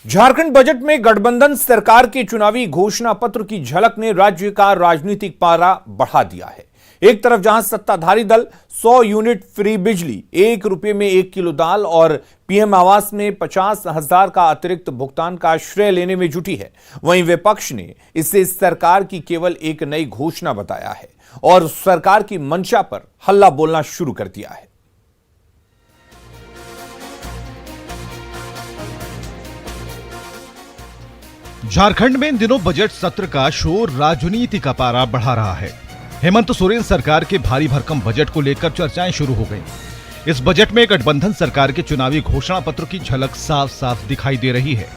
Jharkhand budget में गठबंधन सरकार के चुनावी घोषणा पत्र की झलक ने राज्य का राजनीतिक पारा बढ़ा दिया है। एक तरफ जहां सत्ताधारी दल 100 यूनिट फ्री बिजली, 1 रुपए में 1 किलो दाल और पीएम आवास में 50,000 का अतिरिक्त भुगतान का श्रेय लेने में जुटी है, वहीं विपक्ष ने इसे सरकार की केवल एक नई घोषणा बताया है और सरकार की मंशा पर हल्ला बोलना शुरू कर दिया है। झारखंड में इन दिनों बजट सत्र का शोर राजनीति का पारा बढ़ा रहा है। हेमंत सोरेन सरकार के भारी भरकम बजट को लेकर चर्चाएं शुरू हो गईं। इस बजट में गठबंधन सरकार के चुनावी घोषणा पत्र की झलक साफ साफ दिखाई दे रही है।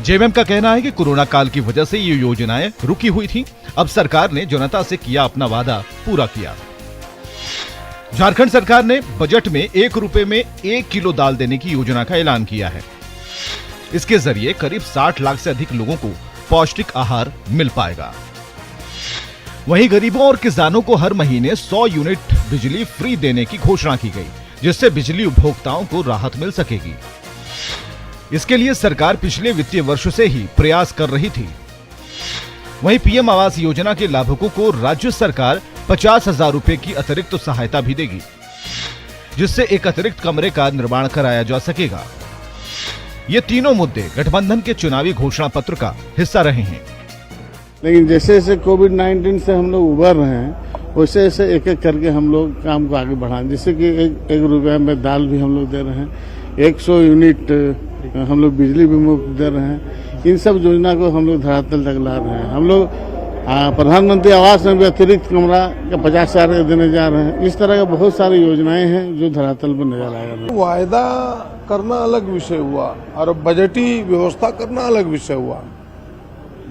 जेएमएम का कहना है कि कोरोना काल की वजह से ये योजनाएं रुकी हुई थी, अब सरकार ने जनता से किया अपना वादा पूरा किया। झारखंड सरकार ने बजट में 1 रुपए में 1 किलो दाल देने की योजना का ऐलान किया है। इसके जरिए करीब 60 लाख से अधिक लोगों को पौष्टिक आहार मिल पाएगा। वहीं गरीबों और किसानों को हर महीने 100 यूनिट बिजली फ्री देने की घोषणा की गई, जिससे बिजली उपभोक्ताओं को राहत मिल सकेगी। इसके लिए सरकार पिछले वित्तीय वर्ष से ही प्रयास कर रही थी। वहीं पीएम आवास योजना के लाभुकों को राज्य सरकार 50,000 रुपए की अतिरिक्त सहायता भी देगी, जिससे एक अतिरिक्त कमरे का निर्माण कराया जा सकेगा। ये तीनों मुद्दे गठबंधन के चुनावी घोषणा पत्र का हिस्सा रहे हैं। लेकिन जैसे जैसे कोविड-19 से हम लोग उबर रहे हैं, वैसे वैसे एक एक करके हम लोग काम को आगे बढ़ाएं। जैसे कि एक रुपये में दाल भी हम लोग दे रहे हैं, 100 यूनिट हम लोग बिजली भी मुफ्त दे रहे हैं। इन सब योजना को हम लोग धरातल तक ला रहे हैं। हम लोग प्रधानमंत्री आवास में भी अतिरिक्त कमरा का 50,000 देने जा रहे हैं। इस तरह के बहुत सारी योजनाएं हैं जो धरातल पर नजर आ रही है। वायदा करना अलग विषय हुआ और बजटीय व्यवस्था करना अलग विषय हुआ।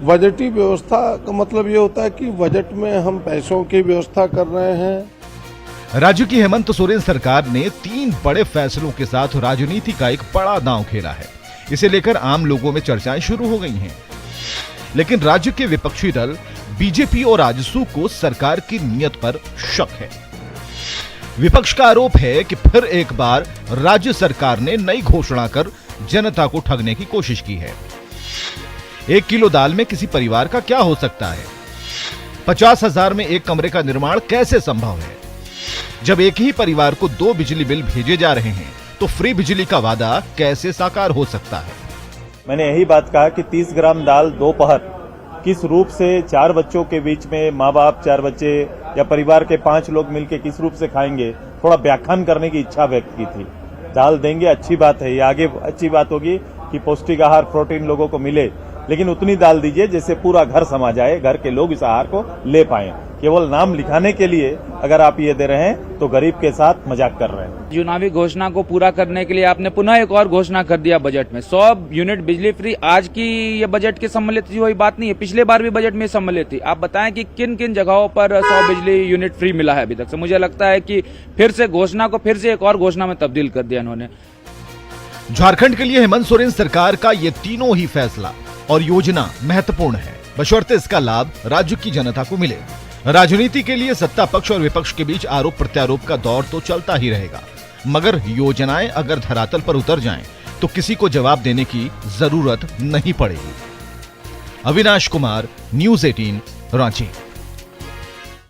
बजटीय व्यवस्था का मतलब ये होता है कि बजट में हम पैसों की व्यवस्था कर रहे हैं। राज्य की हेमंत सोरेन सरकार ने 3 बड़े फैसलों के साथ राजनीति का एक बड़ा दांव खेला है। इसे लेकर आम लोगों में चर्चाएं शुरू हो गई हैं। लेकिन राज्य के विपक्षी दल बीजेपी और आजसू को सरकार की नीयत पर शक है। विपक्ष का आरोप है कि फिर एक बार राज्य सरकार ने नई घोषणा कर जनता को ठगने की कोशिश की है। 1 किलो दाल में किसी परिवार का क्या हो सकता है? 50,000 में एक कमरे का निर्माण कैसे संभव है? जब एक ही परिवार को 2 बिजली बिल भेजे जा रहे हैं, तो फ्री बिजली का वादा कैसे साकार हो सकता है? मैंने यही बात कहा कि 30 ग्राम दाल दोपहर किस रूप से 4 बच्चों के बीच में, माँ बाप 4 बच्चे या परिवार के 5 लोग मिलकर किस रूप से खाएंगे, थोड़ा व्याख्यान करने की इच्छा व्यक्त की थी। दाल देंगे, अच्छी बात है, ये आगे अच्छी बात होगी कि पौष्टिक आहार, प्रोटीन लोगों को मिले, लेकिन उतनी दाल दीजिए जिससे पूरा घर समा जाए, घर के लोग इस आहार को ले पाएं। केवल नाम लिखाने के लिए अगर आप ये दे रहे हैं तो गरीब के साथ मजाक कर रहे हैं। चुनावी घोषणा को पूरा करने के लिए आपने पुनः एक और घोषणा कर दिया बजट में 100 यूनिट बिजली फ्री। आज की ये बजट के सम्मिलित हुई बात नहीं है, पिछले बार भी बजट में सम्मिलित थी। आप बताएं कि किन किन जगहों पर 100 बिजली यूनिट फ्री मिला है अभी तक से? मुझे लगता है कि फिर से घोषणा को फिर से एक और घोषणा में तब्दील कर दिया इन्होंने। झारखंड के लिए हेमंत सोरेन सरकार का ये तीनों ही फैसला और योजना महत्वपूर्ण है, बशर्ते इसका लाभ राज्य की जनता को मिले। राजनीति के लिए सत्ता पक्ष और विपक्ष के बीच आरोप प्रत्यारोप का दौर तो चलता ही रहेगा, मगर योजनाएं अगर धरातल पर उतर जाएं, तो किसी को जवाब देने की जरूरत नहीं पड़ेगी। अविनाश कुमार, न्यूज़ 18, रांची।